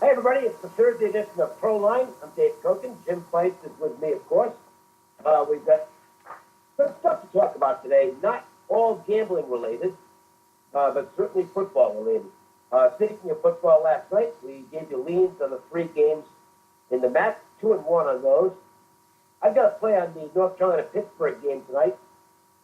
Hey everybody, it's the Thursday edition of Pro Line. I'm Dave Koken. Jim Feist is with me, of course. We've got good stuff to talk about today. Not all gambling related, but certainly football related. Speaking of football, last night we gave you leads on the 3 games in the match, 2-1 on those. I've got a play on the North Carolina-Pittsburgh game tonight,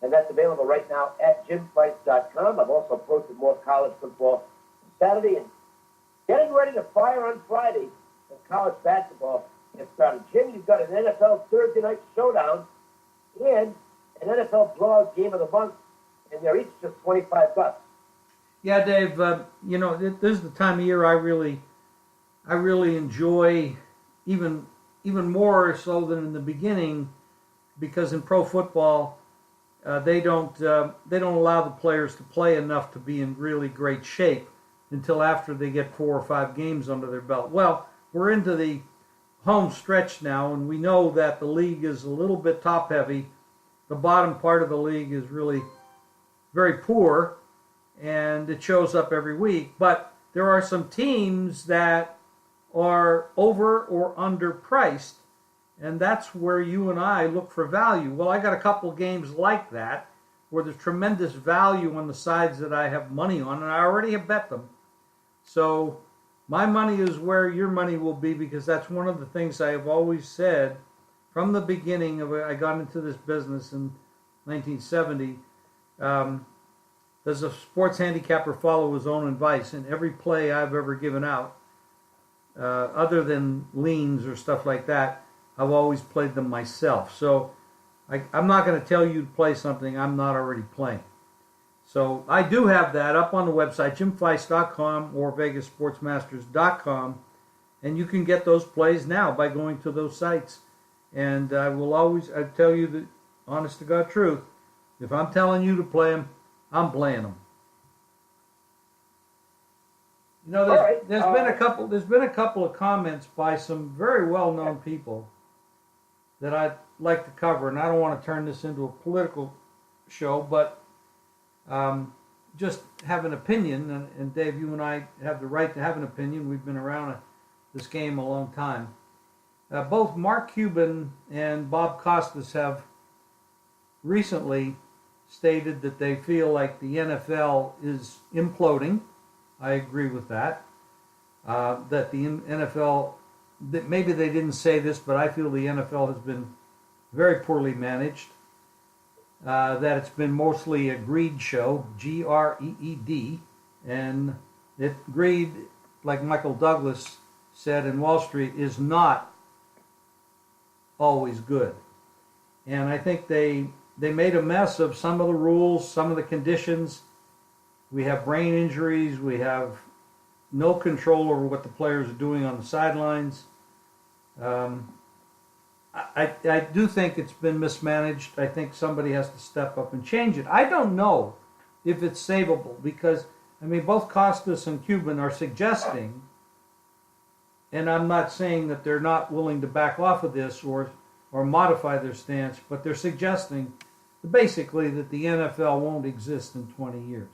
and that's available right now at jimfeist.com. I've also posted more college football Saturday and getting ready to fire on Friday as college basketball gets started. Jim, you've got an NFL Thursday night showdown and an NFL draw game of the month, and they're each just $25. Yeah, Dave. This is the time of year I really enjoy, even more so than in the beginning, because in pro football, they don't allow the players to play enough to be in really great shape until after they get 4 or 5 games under their belt. Well, we're into the home stretch now, and we know that the league is a little bit top-heavy. The bottom part of the league is really very poor, and it shows up every week. But there are some teams that are over or underpriced, and that's where you and I look for value. Well, I got a couple of games like that where there's tremendous value on the sides that I have money on, and I already have bet them. So my money is where your money will be, because that's one of the things I have always said from the beginning of I got into this business in 1970. Does a sports handicapper follow his own advice? And every play I've ever given out, other than leans or stuff like that, I've always played them myself. So I'm not going to tell you to play something I'm not already playing. So I do have that up on the website, jimfeist.com or vegasportsmasters.com, and you can get those plays now by going to those sites. And I tell you the honest to God truth, if I'm telling you to play them, I'm playing them. You know, there's been a couple of comments by some very well-known people that I'd like to cover, and I don't want to turn this into a political show, but just have an opinion, and Dave, you and I have the right to have an opinion. We've been around this game a long time. Both Mark Cuban and Bob Costas have recently stated that they feel like the NFL is imploding. I agree with that. That the NFL, that maybe they didn't say this, but I feel the NFL has been very poorly managed. That it's been mostly a greed show, Greed, and greed, like Michael Douglas said in Wall Street, is not always good. And I think they made a mess of some of the rules, some of the conditions. We have brain injuries. We have no control over what the players are doing on the sidelines. I do think it's been mismanaged. I think somebody has to step up and change it. I don't know if it's savable, because, both Costas and Cuban are suggesting, and I'm not saying that they're not willing to back off of this or modify their stance, but they're suggesting basically that the NFL won't exist in 20 years.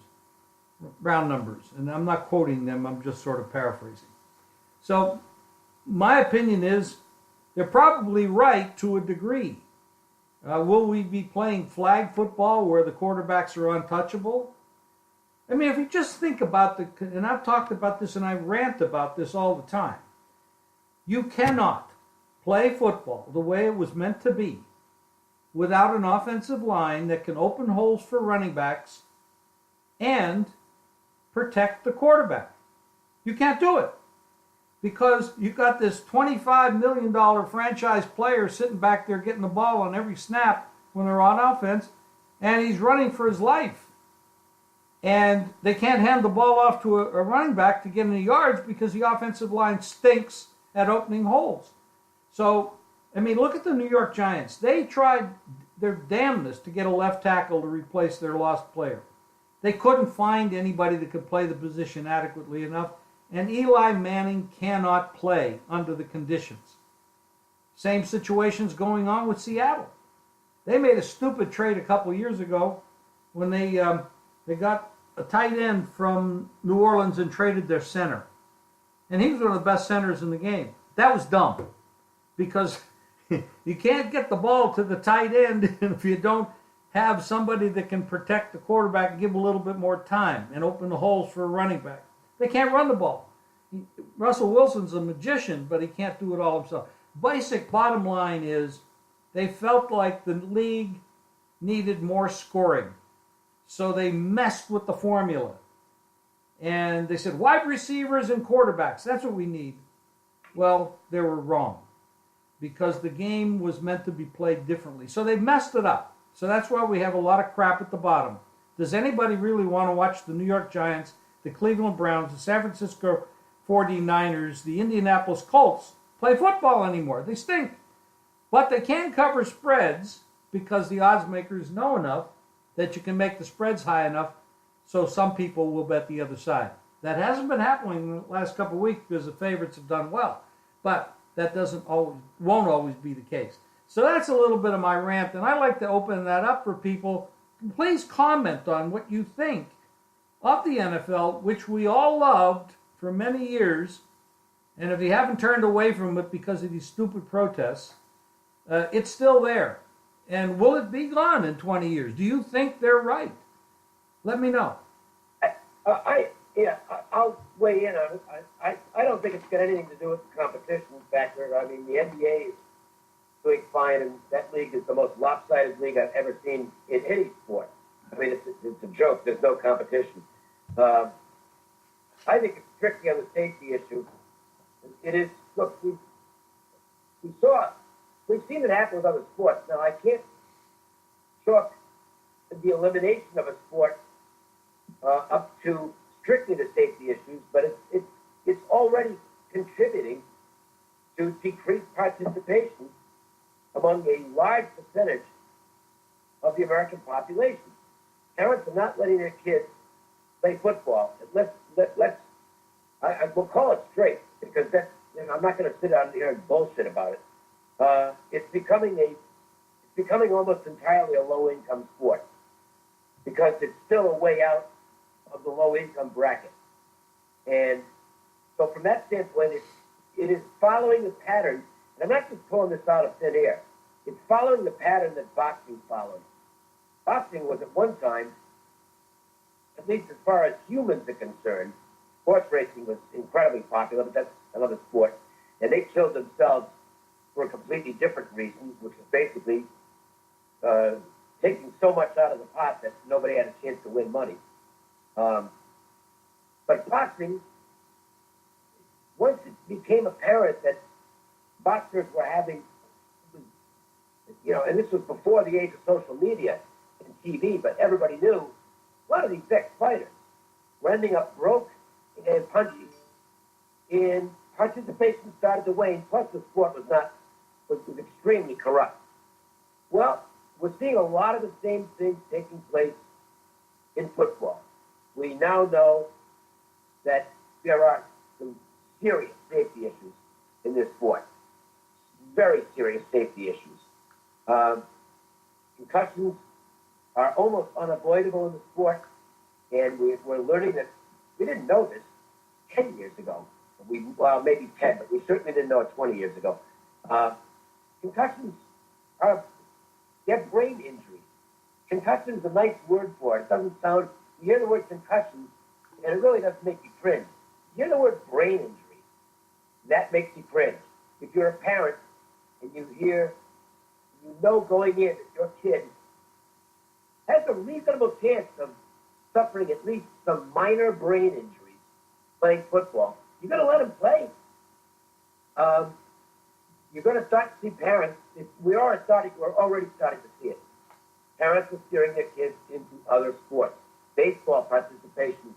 Round numbers. And I'm not quoting them, I'm just sort of paraphrasing. So my opinion is they're probably right to a degree. Will we be playing flag football where the quarterbacks are untouchable? If you just think about and I've talked about this and I rant about this all the time. You cannot play football the way it was meant to be without an offensive line that can open holes for running backs and protect the quarterback. You can't do it, because you got this $25 million franchise player sitting back there getting the ball on every snap when they're on offense, and he's running for his life. And they can't hand the ball off to a running back to get any yards because the offensive line stinks at opening holes. So, look at the New York Giants. They tried their damnedest to get a left tackle to replace their lost player. They couldn't find anybody that could play the position adequately enough, and Eli Manning cannot play under the conditions. Same situation's going on with Seattle. They made a stupid trade a couple years ago when they got a tight end from New Orleans and traded their center. and he was one of the best centers in the game. That was dumb, because you can't get the ball to the tight end if you don't have somebody that can protect the quarterback and give a little bit more time and open the holes for a running back. They can't run the ball. Russell Wilson's a magician, but he can't do it all himself. Basic bottom line is they felt like the league needed more scoring. So they messed with the formula. And they said, wide receivers and quarterbacks, that's what we need. Well, they were wrong, because the game was meant to be played differently. So they messed it up. So that's why we have a lot of crap at the bottom. Does anybody really want to watch the New York Giants, the Cleveland Browns, the San Francisco 49ers, the Indianapolis Colts play football anymore? They stink. But they can cover spreads because the odds makers know enough that you can make the spreads high enough so some people will bet the other side. That hasn't been happening in the last couple of weeks because the favorites have done well. But that won't always be the case. So that's a little bit of my rant, and I like to open that up for people. Please comment on what you think of the NFL, which we all loved for many years. And if you haven't turned away from it because of these stupid protests, it's still there. And will it be gone in 20 years? Do you think they're right? Let me know. I'll weigh in on it. I don't think it's got anything to do with the competition factor. I mean, the NBA is doing fine, and that league is the most lopsided league I've ever seen in any sport. I mean, it's a joke. There's no competition. I think it's strictly on the safety issue. It is. Look, we've seen it happen with other sports. Now, I can't chalk the elimination of a sport up to strictly the safety issues, but it's already contributing to decreased participation among a large percentage of the American population. Parents are not letting their kids play football. We'll call it straight, because I'm not going to sit out here and bullshit about it. It's becoming almost entirely a low-income sport, because it's still a way out of the low-income bracket. And so from that standpoint, it is following the pattern, and I'm not just pulling this out of thin air. It's following the pattern that boxing followed. Boxing was at one time, at least as far as humans are concerned, horse racing was incredibly popular, but that's another sport. And they killed themselves for a completely different reason, which was basically taking so much out of the pot that nobody had a chance to win money. But boxing, once it became apparent that boxers were having, and this was before the age of social media and TV, but everybody knew a lot of these ex-fighters were ending up broke and punchy, and participation started to wane, plus the sport was extremely corrupt. Well, we're seeing a lot of the same things taking place in football. We now know that there are some serious safety issues in this sport. Very serious safety issues. Concussions are almost unavoidable in the sport, and we're learning that we didn't know this 10 years ago. Well, maybe 10, but we certainly didn't know it 20 years ago. Concussions they're brain injuries. Concussion is a nice word for it. It doesn't sound, you hear the word concussion, and it really doesn't make you cringe. You hear the word brain injury, that makes you cringe. If you're a parent and you know going in that your kid has a reasonable chance of suffering at least some minor brain injuries playing football, you're going to let him play. You're going to start to see parents, we're already starting to see it. Parents are steering their kids into other sports. Baseball participation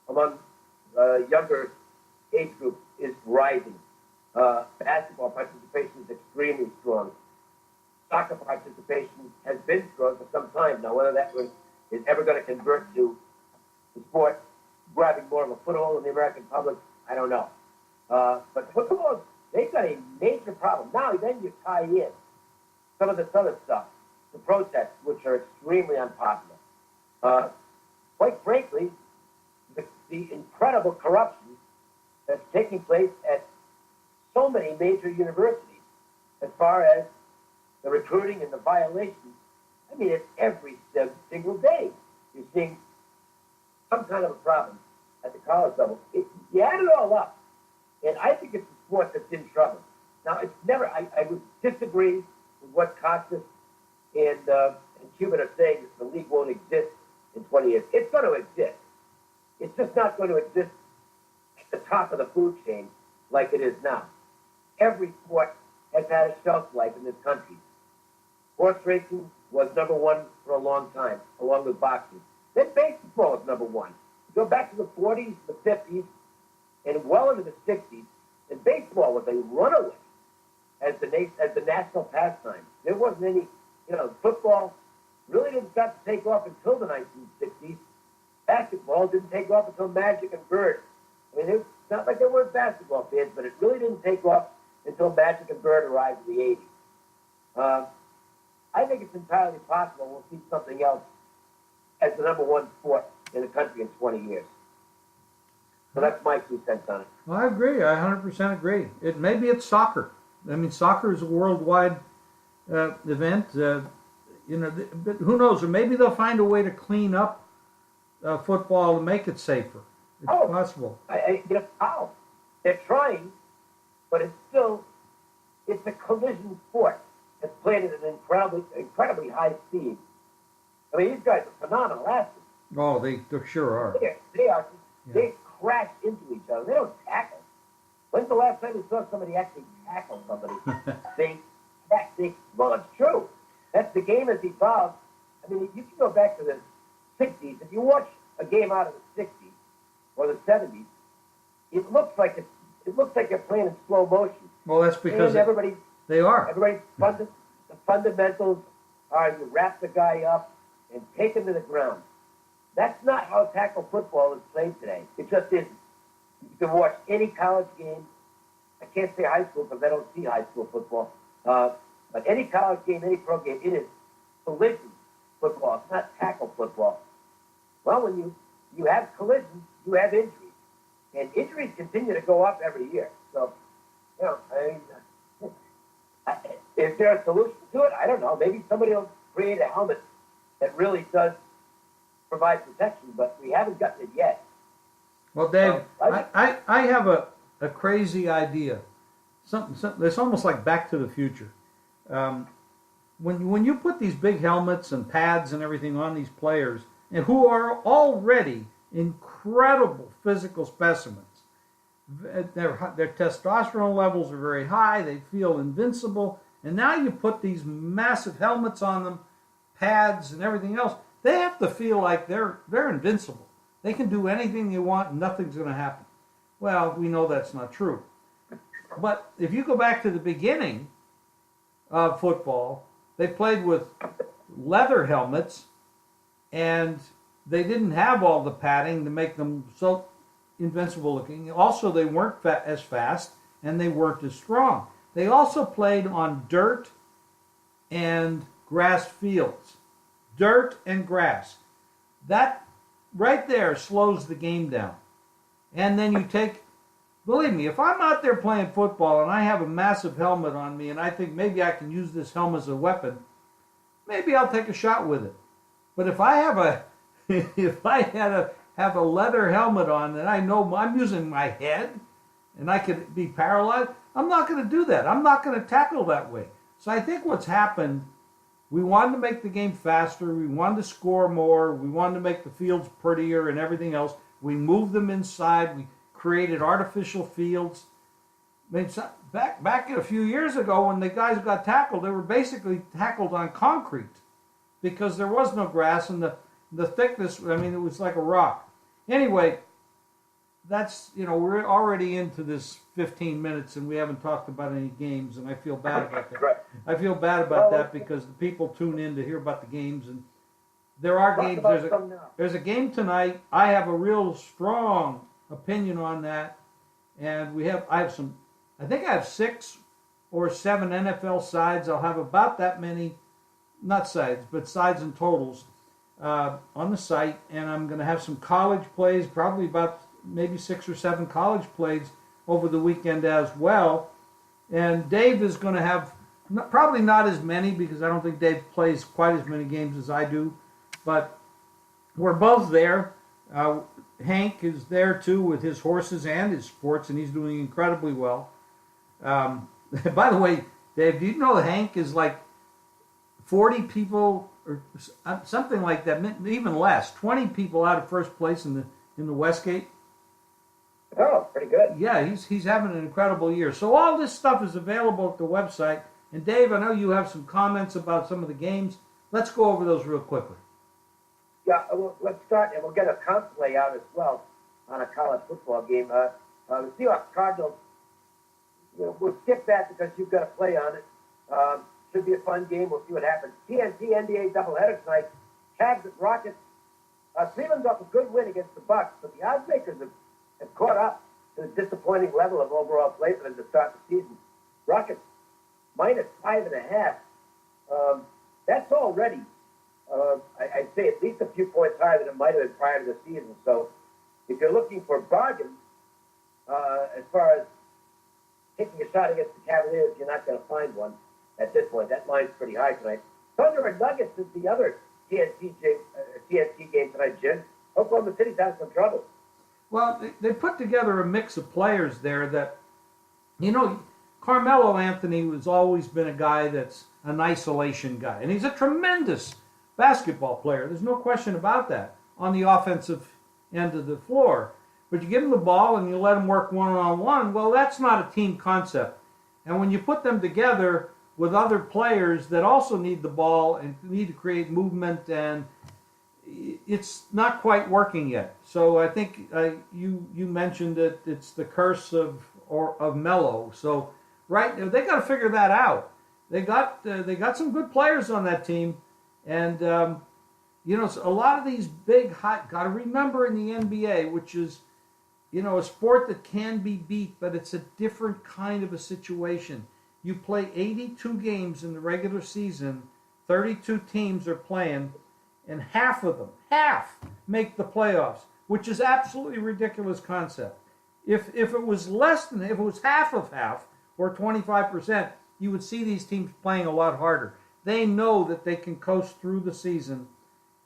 among younger age groups is rising. Basketball participation is extremely strong. Soccer participation has been strong for some time now. Whether that is ever going to convert to the sport grabbing more of a foothold in the American public, I don't know. But football, they've got a major problem. Now, then you tie in some of this other stuff, the protests, which are extremely unpopular. Quite frankly, the incredible corruption that's taking place at so many major universities as far as the recruiting and the violations. I mean, it's every single day. You're seeing some kind of a problem at the college level. You add it all up, and I think it's a sport that's in trouble. Now, it's never, I would disagree with what Costas and Cuban are saying that the league won't exist in 20 years. It's going to exist. It's just not going to exist at the top of the food chain like it is now. Every sport has had a shelf life in this country. Horse racing was number one for a long time, along with boxing. Then baseball was number one. You go back to the 40s, the 50s, and well into the 60s, and baseball was a runaway as the national pastime. There wasn't any, football really didn't start to take off until the 1960s. Basketball didn't take off until Magic and Bird. I mean, it's not like there weren't basketball fans, but it really didn't take off until Magic and Bird arrived in the 80s. I think it's entirely possible we'll see something else as the number one sport in the country in 20 years. So that's my 2 cents on it. Well, I agree. I 100% agree. Maybe it's soccer. I mean, soccer is a worldwide event. But who knows? Or maybe they'll find a way to clean up football to make it safer. It's possible. How? They're trying, but it's a collision sport. It's played at an incredibly high speed. I mean, these guys are phenomenal athletes. Oh, they sure are. They are. Yeah. They crash into each other. They don't tackle. When's the last time you saw somebody actually tackle somebody? Well, it's true. That's the game has evolved. I mean, you can go back to the 60s. If you watch a game out of the 60s or the 70s, it looks like you're playing in slow motion. Well, that's because they are. The fundamentals are you wrap the guy up and take him to the ground. That's not how tackle football is played today. It just isn't. You can watch any college game. I can't say high school because I don't see high school football. But any college game, any pro game, it is collision football. It's not tackle football. Well, when you have collisions, you have injuries. And injuries continue to go up every year. So, is there a solution to it? I don't know. Maybe somebody will create a helmet that really does provide protection, but we haven't gotten it yet. Well, Dave, I have a crazy idea. Something it's almost like Back to the Future. When you put these big helmets and pads and everything on these players, and who are already incredible physical specimens, their testosterone levels are very high, they feel invincible, and now you put these massive helmets on them, pads and everything else, they have to feel like they're invincible. They can do anything they want and nothing's going to happen. Well, we know that's not true. But if you go back to the beginning of football, they played with leather helmets, and they didn't have all the padding to make them so invincible looking. Also, they weren't as fast, and they weren't as strong. They also played on dirt and grass fields. Dirt and grass. That right there slows the game down. And then you take, believe me, if I'm out there playing football and I have a massive helmet on me and I think maybe I can use this helmet as a weapon, maybe I'll take a shot with it. But if I have a leather helmet on and I know I'm using my head and I could be paralyzed, I'm not going to do that. I'm not going to tackle that way. So I think what's happened, we wanted to make the game faster, we wanted to score more, we wanted to make the fields prettier and everything else. We moved them inside, we created artificial fields. I mean, back a few years ago when the guys got tackled, they were basically tackled on concrete because there was no grass and the thickness, I mean, it was like a rock. Anyway, that's, we're already into this 15 minutes and we haven't talked about any games, and I feel bad about that. Right. I feel bad about that because the people tune in to hear about the games, and there are games. There's a game tonight. I have a real strong opinion on that, and I have 6 or 7 NFL sides. I'll have about that many, not sides, but sides and totals on the site, and I'm going to have some college plays, probably about maybe 6 or 7 college plays over the weekend as well. And Dave is going to have probably not as many, because I don't think Dave plays quite as many games as I do. But we're both there. Hank is there too with his horses and his sports, and he's doing incredibly well. By the way, Dave, do you know Hank is like 40 people or something like that, even less, 20 people out of first place in the Westgate? Oh, pretty good. Yeah, he's having an incredible year. So all this stuff is available at the website. And Dave, I know you have some comments about some of the games. Let's go over those real quickly. Yeah, let's start, and we'll get a comp layout as well on a college football game. The Seahawks Cardinals, we'll skip that because you've got to play on it. Should be a fun game. We'll see what happens. TNT NBA doubleheader tonight. Cavs at Rockets. Cleveland's off a good win against the Bucks, but the odds makers have caught up to the disappointing level of overall play for them to start the season. Rockets minus 5.5. That's already, I'd say, at least a few points higher than it might have been prior to the season. So if you're looking for bargains, as far as taking a shot against the Cavaliers, you're not going to find one at this point. That line's pretty high tonight. Thunder and Nuggets is the other TNT game tonight, Jim. Oklahoma City's having some trouble. Well, they put together a mix of players there that, Carmelo Anthony has always been a guy that's an isolation guy. And he's a tremendous basketball player. There's no question about that on the offensive end of the floor. But you give him the ball and you let him work one-on-one, well, that's not a team concept. And when you put them together with other players that also need the ball and need to create movement, and it's not quite working yet. So I think you mentioned that it's the curse of Melo. So right, they got to figure that out. They got some good players on that team, and so a lot of these big hot. Got to remember in the NBA, which is a sport that can be beat, but it's a different kind of a situation. You play 82 games in the regular season, 32 teams are playing, and half of them, make the playoffs, which is absolutely ridiculous concept. If it was half of half, or 25%, you would see these teams playing a lot harder. They know that they can coast through the season,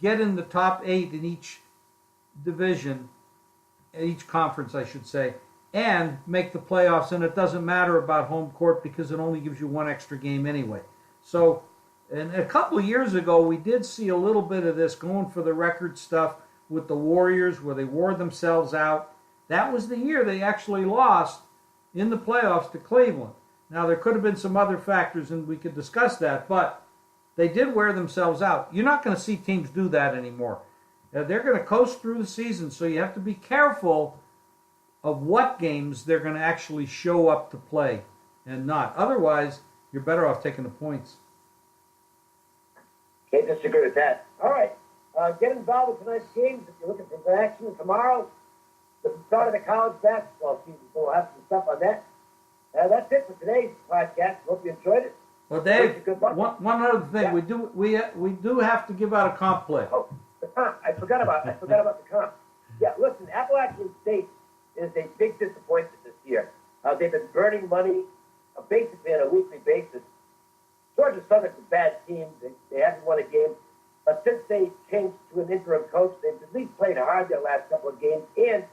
get in the top 8 in each division, each conference, I should say, and make the playoffs, and it doesn't matter about home court because it only gives you one extra game anyway. So, and a couple of years ago, we did see a little bit of this going for the record stuff with the Warriors, where they wore themselves out. That was the year they actually lost in the playoffs to Cleveland. Now, there could have been some other factors, and we could discuss that, but they did wear themselves out. You're not going to see teams do that anymore. They're going to coast through the season, so you have to be careful of what games they're going to actually show up to play and not. Otherwise, you're better off taking the points. Can't disagree with that. All right. Get involved with tonight's games if you're looking for some action tomorrow. The start of the college basketball season, so we'll have some stuff on that. That's it for today's podcast. Hope you enjoyed it. Well, Dave, one other thing. Yeah. We do have to give out a comp play. Oh, the comp. I forgot about the comp. Yeah, listen, Appalachian State is a big disappointment this year. They've been burning money basically on a weekly basis. Georgia Southern's a bad team. They haven't won a game. But since they changed to an interim coach, they've at least played hard their last couple of games. And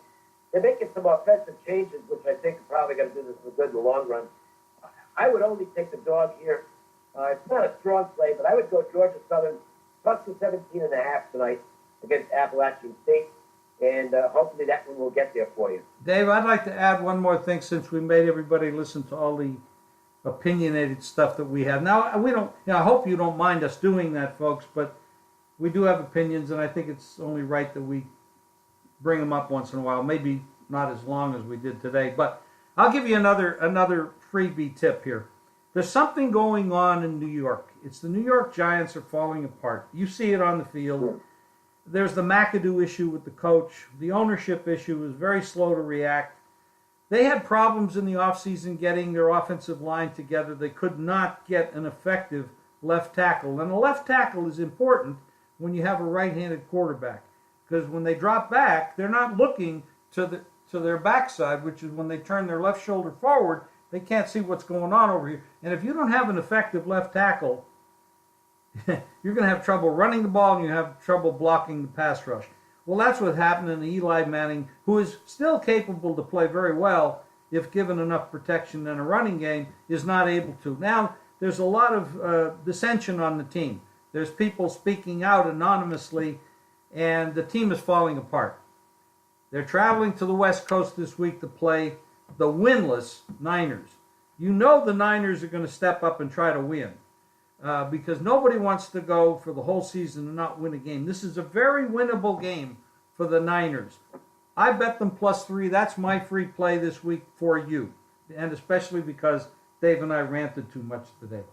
they're making some offensive changes, which I think are probably going to do this for good in the long run. I would only take the dog here. It's not a strong play, but I would go Georgia Southern plus the 17.5 tonight against Appalachian State. And hopefully that one will get there for you. Dave, I'd like to add one more thing since we made everybody listen to all the opinionated stuff that we have. Now, we don't. I hope you don't mind us doing that, folks, but we do have opinions, and I think it's only right that we bring them up once in a while. Maybe not as long as we did today, but I'll give you another freebie tip here. There's something going on in New York. It's the New York Giants are falling apart. You see it on the field. There's the McAdoo issue with the coach. The ownership issue is very slow to react. They had problems in the offseason getting their offensive line together. They could not get an effective left tackle. And a left tackle is important when you have a right-handed quarterback, because when they drop back, they're not looking to to their backside, which is when they turn their left shoulder forward, they can't see what's going on over here. And if you don't have an effective left tackle, you're going to have trouble running the ball and you have trouble blocking the pass rush. Well, that's what happened in Eli Manning, who is still capable to play very well if given enough protection in a running game, is not able to. Now, there's a lot of dissension on the team. There's people speaking out anonymously, and the team is falling apart. They're traveling to the West Coast this week to play the winless Niners. You know the Niners are going to step up and try to win because nobody wants to go for the whole season and not win a game. This is a very winnable game for the Niners. I bet them +3. That's my free play this week for you, and especially because Dave and I ranted too much today.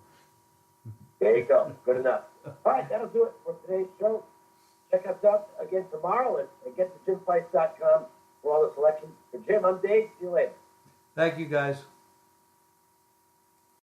There you go. Good enough. All right, that'll do it for today's show. Check us out again tomorrow and get to jimfights.com for all the selections. For Jim, I'm Dave. See you later. Thank you, guys.